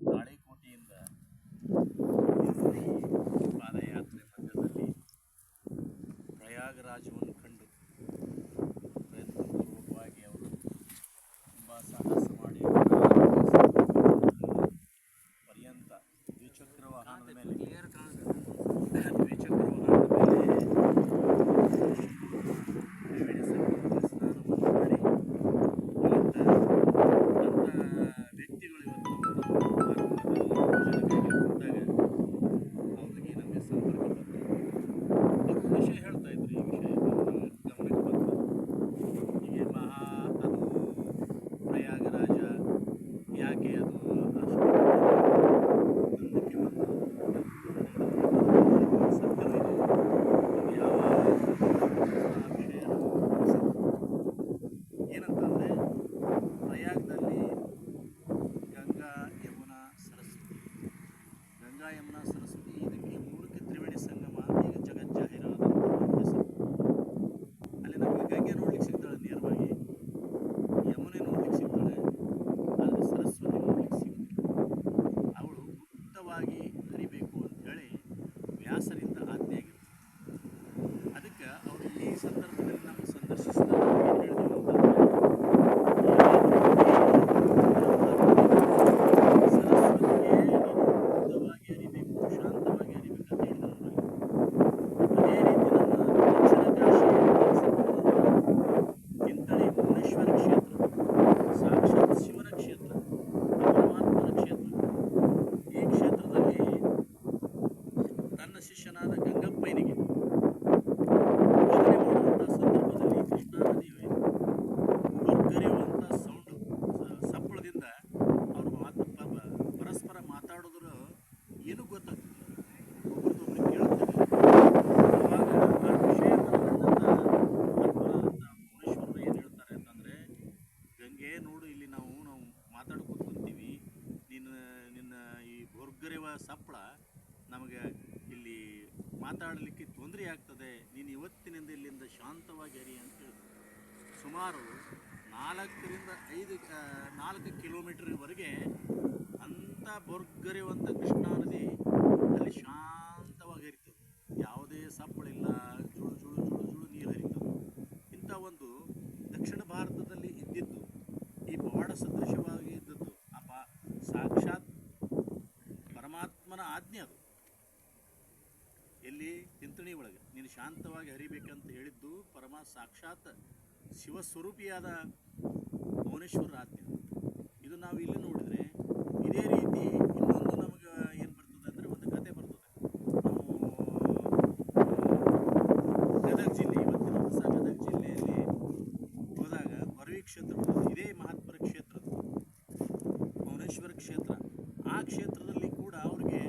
ತಾಳಿಕೋಟೆಯಿಂದ ಪಾದಯಾತ್ರೆ ಮಧ್ಯದಲ್ಲಿ ಪ್ರಯಾಗರಾಜವನ್ನು ಕಂಡು ಪ್ರಯತ್ನಪೂರ್ವಕವಾಗಿ ಅವರು ತುಂಬ ಸಾಹಸ ಮಾಡಿ ಪರ್ಯಂತ ದ್ವಿಚಕ್ರ ವಾಹನದ ಮೇಲೆ ಸ್ನಾನವನ್ನು ಮಾಡಿ ವ್ಯಕ್ತಿಗಳು ಇವತ್ತು ಅವ್ರಿಗೆ ನಮಗೆ ಸಂಪರ್ಕ ಬಂತು. ಅವರು ವಿಷಯ ಹೇಳ್ತಾ ಇದ್ರು, ಈ ವಿಷಯ ಗಮನಕ್ಕೆ ಬಂತು. ಹೀಗೆ ಅದು ಪ್ರಯಾಗರಾಜ ಯಾಕೆ ಅದು ಅಷ್ಟು ನಂಬಿಕೆ ಬಂದು ಸತ್ಯವಿದೆ ಯಾವ ವಿಷಯ ಏನಂತಂದರೆ ಪ್ರಯಾಗದಲ್ಲಿ ಗಂಗಾ ಯಮುನಾ ಸರಸ್ವತಿ ಇದಕ್ಕೆ ಮೂಲಕ್ಕೆ ತ್ರಿವೇಣಿ ಸಂಗಮ ಈಗ ಜಗಜ್ಜಾಹೀರಾದಂಥ ಹೆಸರು. ಅಲ್ಲಿ ನಮಗೆ ಗಂಗೆ ನೋಡ್ಲಿಕ್ಕೆ ಸಿಗ್ತಾಳೆ ನೇರವಾಗಿ, ಯಮುನೆ ನೋಡ್ಲಿಕ್ಕೆ ಸಿಗ್ತಾಳೆ, ಆದರೆ ಸರಸ್ವತಿ ನೋಡ್ಲಿಕ್ಕೆ ಸಿಗುತ್ತಿಲ್ಲ. ಅವಳು ಮುಕ್ತವಾಗಿ ಹರಿಬೇಕು ಅಂಥೇಳಿ ವ್ಯಾಸರಿಂದ ಆಜ್ಞೆಯಾಗಿತ್ತು. ಅದಕ್ಕೆ ಅವರು ಈ ಸಂದರ್ಭದಲ್ಲಿ ನಮಗೆ ಸಂದರ್ಶಿಸಿದಾಗ ಏನು ಹೇಳಿದೆವು ಅಂತಂದರೆ, ಸರಸ್ವತಿಗೆ ಮುಕ್ತವಾಗಿ ಹರಿಬೇಕು, ಶಾಂತವಾಗಿ ಹರಿಬೇಕು ಅಂತ ಹೇಳಿದರು. ಅದೇ ರೀತಿ ನಮ್ಮ ದಕ್ಷಿಣ ಕಾಶಿ ತಿಂತಳಿ ಭುವನೇಶ್ವರ ಕ್ಷೇತ್ರ ಸಾಕ್ಷಾತ್ ಶಿವನ ಕ್ಷೇತ್ರ, ಪರಮಾತ್ಮನ ಕ್ಷೇತ್ರ. ಈ ಕ್ಷೇತ್ರದಲ್ಲಿ ತನ್ನ ಶಿಷ್ಯನಾದ ಗಂಗಪ್ಪನಿಗೆ ಬೋಧನೆ ಮಾಡುವಂಥ ಸಂದರ್ಭದಲ್ಲಿ ಕೃಷ್ಣಾ ನದಿ ಹೊರಗರಿಯುವಂಥ ಸಪ್ಪಳದಿಂದ ಅವರು ಪರಸ್ಪರ ಮಾತಾಡೋದ್ರ ಏನೂ ಗೊತ್ತಾಗ್ತಿಲ್ಲ, ಒಬ್ಬರದೊಬ್ಬರು ಕೇಳ್ತಾರೆ. ಆವಾಗ ಆ ವಿಷಯವನ್ನು ಭುವನೇಶ್ವರರು ಏನು ಹೇಳ್ತಾರೆ ಅಂತಂದರೆ, ಗಂಗೆ ನೋಡು, ಇಲ್ಲಿ ನಾವು ಮಾತಾಡ್ಕೊಂಡು ಕುಂತೀವಿ, ನಿನ್ನ ಈ ಹೊರಗರಿಯುವ ಸಪ್ಪಳ ನಮಗೆ ಇಲ್ಲಿ ಮಾತಾಡಲಿಕ್ಕೆ ತೊಂದರೆ ಆಗ್ತದೆ, ನೀನು ಇವತ್ತಿನಿಂದ ಇಲ್ಲಿಂದ ಶಾಂತವಾಗಿ ಹರಿ ಅಂತ ಹೇಳಿದ್ರು. ಸುಮಾರು 4 ಕಿಲೋಮೀಟರ್ವರೆಗೆ ಅಂಥ ಬೊರ್ಗರಿಯುವಂಥ ಕೃಷ್ಣಾ ನದಿ ಅಲ್ಲಿ ಶಾಂತವಾಗಿ ಹರಿತದೆ, ಯಾವುದೇ ಸಪ್ಪಳಿಲ್ಲ, ಜುಳು ಜುಳು ಜುಳು ಜುಳು ನೀರು ಹರಿತದೆ. ಇಂಥ ಒಂದು ದಕ್ಷಿಣ ಭಾರತದಲ್ಲಿ ಇದ್ದಿದ್ದು, ಈ ಪವಾಡ ಸದೃಶವಾಗಿ ಇದ್ದದ್ದು ಸಾಕ್ಷಾತ್ ಪರಮಾತ್ಮನ ಆಜ್ಞೆ. ಅದು ಎಲ್ಲಿ ತಿಂತಣಿ ಒಳಗೆ ನೀನು ಶಾಂತವಾಗಿ ಹರಿಬೇಕಂತ ಹೇಳಿದ್ದು ಸಾಕ್ಷಾತ್ ಶಿವಸ್ವರೂಪಿಯಾದ ಭುವನೇಶ್ವರ ಆಜ್ಞೆ. ಇದು ನಾವು ಇಲ್ಲಿ ನೋಡಿದರೆ ಇದೇ ರೀತಿ ಇನ್ನೊಂದು ನಮಗೆ ಏನು ಬರ್ತದೆ ಅಂದರೆ, ಒಂದು ಕತೆ ಬರ್ತದೆ. ನಾವು ಗದಗ ಜಿಲ್ಲೆ, ಇವತ್ತಿನ ಹೊಸ ಗದಗ ಜಿಲ್ಲೆಯಲ್ಲಿ ಹೋದಾಗ ಹೊರವಿ ಕ್ಷೇತ್ರ ಬರ್ತದೆ. ಇದೇ ಮಹಾತ್ಮರ ಕ್ಷೇತ್ರ ಭುವನೇಶ್ವರ ಕ್ಷೇತ್ರ. ಆ ಕ್ಷೇತ್ರದಲ್ಲಿ ಕೂಡ ಅವ್ರಿಗೆ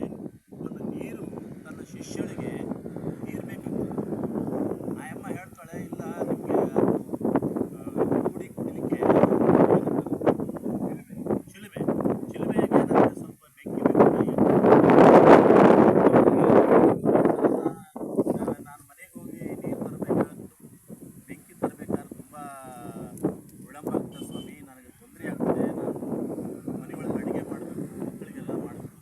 ಒಂದು ನೀರು, ತನ್ನ ಶಿಷ್ಯಳಿಗೆ ನೀರು ಬೇಕಾಗ್ತದೆ. ಆಯಮ್ಮ ಹೇಳ್ತಾಳೆ, ಇಲ್ಲ ನಿಮಗೆ ಕುಡಿಲಿಕ್ಕೆ ಚಿಲುಮೆಗೆ ನನಗೆ ಸ್ವಲ್ಪ ಬೆಂಕಿ ಬೇಕು, ನಾನು ಮನೆಗೆ ಹೋಗಿ ನೀರು ತರಬೇಕಾದ್ರೆ, ಬೆಂಕಿ ತರಬೇಕಾದ್ರೆ ತುಂಬ ವಿಳಂಬ ಆಗ್ತದೆ ಸ್ವಾಮಿ, ನನಗೆ ತೊಂದರೆ ಆಗ್ತದೆ, ನಾನು ಮನೆಯೊಳಗೆ ಅಡುಗೆ ಮಾಡಬೇಕು, ಮಕ್ಕಳಿಗೆಲ್ಲ ಮಾಡಬೇಕು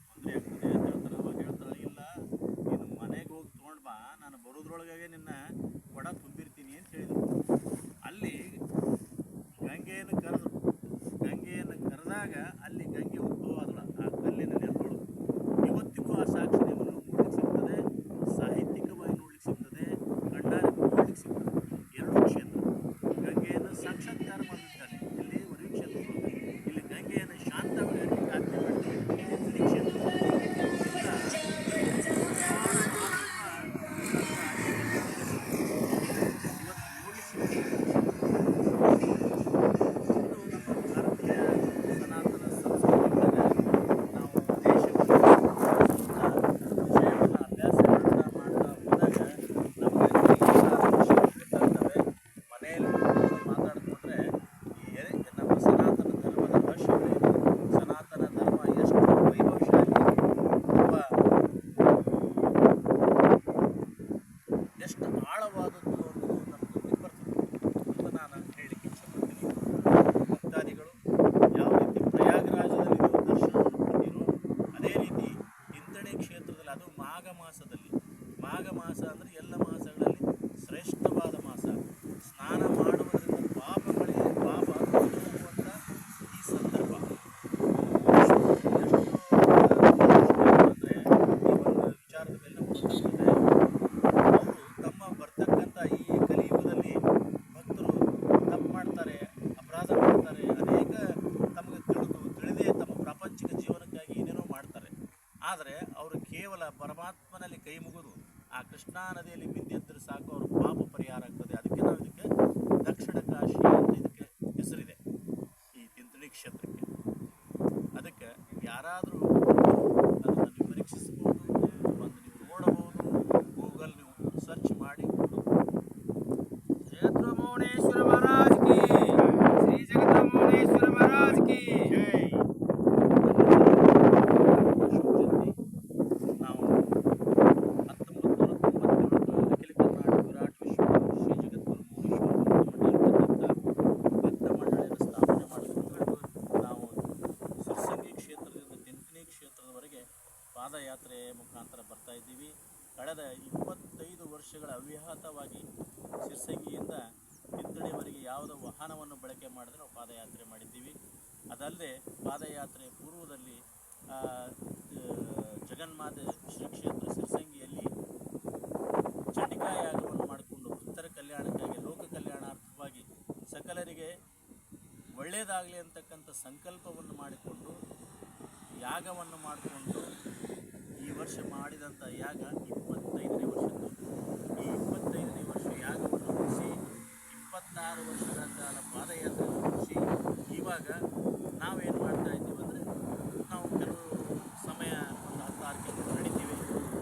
ಆದರೆ ಅವರು ಕೇವಲ ಪರಮಾತ್ಮನಲ್ಲಿ ಕೈ ಮುಗಿದು ಆ ಕೃಷ್ಣಾ ನದಿಯಲ್ಲಿ ಬಿದ್ದಿದ್ದರೆ ಸಾಕು ಅವ್ರ ಪಾಪ ಪರಿಹಾರ ಆಗ್ತದೆ. ಅದಕ್ಕೆ ನಾವು ಇದಕ್ಕೆ ದಕ್ಷಿಣ ಕಾಶಿ ಅಂತ ಇದಕ್ಕೆ ಹೆಸರಿದೆ, ಈ ತಿಂತಣಿ ಕ್ಷೇತ್ರಕ್ಕೆ. ಅದಕ್ಕೆ ಯಾರಾದರೂ ಅದನ್ನು ನೀವು ಪರೀಕ್ಷಿಸಬಹುದು, ಬಂದು ನೀವು ನೋಡಬಹುದು. ಗೂಗಲ್ ನೀವು ಸರ್ಚ್ ಮಾಡಿ. ಜಗದ್ಗುರು ಮಹಾರಾಜ್ ಕಿ, ಶ್ರೀ ಜಗದ್ಗುರು ಮಹಾರಾಜ್ ಕಿ ಜೈ. ನಾವು 1997 ಅಖಿಲ ಕರ್ನಾಟಕ ವಿರಾಟ್ ವಿಶ್ವ ಶ್ರೀ ಜಗದ್ಗುರು ಭಕ್ತ ಮಂಡಳಿಯನ್ನು ಸ್ಥಾಪನೆ ಮಾಡಬೇಕು. ನಾವು ಸಿರ್ಸಂಗಿ ಕ್ಷೇತ್ರದಿಂದ ತಿಂತಣಿ ಕ್ಷೇತ್ರದವರೆಗೆ ಪಾದಯಾತ್ರೆ ಮುಖಾಂತರ ಬರ್ತಾ ಇದ್ದೀವಿ. ಕಳೆದ 25 ವರ್ಷಗಳ ಅವ್ಯಾಹತವಾಗಿ ಸಿರ್ಸಂಗಿಯಿಂದ ತಿಂತಣಿವರೆಗೆ ಯಾವುದೋ ವಾಹನವನ್ನು ಬಳಕೆ ಮಾಡಿದ್ರೆ ನಾವು ಪಾದಯಾತ್ರೆ ಮಾಡಿದ್ದೀವಿ. ಅದಲ್ಲದೆ ಪಾದಯಾತ್ರೆ ಪೂರ್ವದಲ್ಲಿ ಜಗನ್ಮಾತೆ ಶ್ರೀ ಕ್ಷೇತ್ರ ಸಿರ್ಸಂಗಿಯಲ್ಲಿ ಚಂಡಿಕಾ ಯಾಗವನ್ನು ಮಾಡಿಕೊಂಡು ಭಕ್ತರ ಕಲ್ಯಾಣಕ್ಕಾಗಿ, ಲೋಕ ಕಲ್ಯಾಣಾರ್ಥವಾಗಿ ಸಕಲರಿಗೆ ಒಳ್ಳೆಯದಾಗಲಿ ಅಂತಕ್ಕಂಥ ಸಂಕಲ್ಪವನ್ನು ಮಾಡಿಕೊಂಡು ಯಾಗವನ್ನು ಮಾಡಿಕೊಂಡು ಈ ವರ್ಷ ಮಾಡಿದಂಥ ಯಾಗ 25ನೇ ವರ್ಷದ್ದು. ಈ 25ನೇ ವರ್ಷ ಯಾಗವನ್ನು ಮುಗಿಸಿ 26 ವರ್ಷಗಳ ಕಾಲ ಪಾದಯಾತ್ರೆ ಮುಗಿಸಿ ಇವಾಗ ನಾವೇನು ಮಾಡ್ತಾ ಇದ್ದೀವಿ ಅಂದರೆ, ನಾವು ಕೆಲವು ಸಮಯ ಒಂದು 16 ಕಿಲೋಮೀಟರ್ ನಡಿತೀವಿ,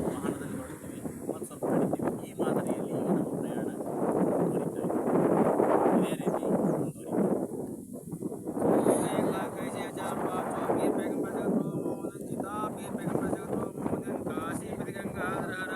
ವಾಹನದಲ್ಲಿ ಹೊರಡ್ತೀವಿ, ಮತ್ತು ಸ್ವಲ್ಪ ನಡಿತೀವಿ. ಈ ಮಾದರಿಯಲ್ಲಿ ಈಗ ನಮ್ಮ ಪ್ರಯಾಣ ಮುಂದುವರಿತಾ ಇದೆ. ಇದೇ ರೀತಿ ಮುಂದುವರಿತೀವಿ. ಕಾಶಿ ಗಂಗಾಧರ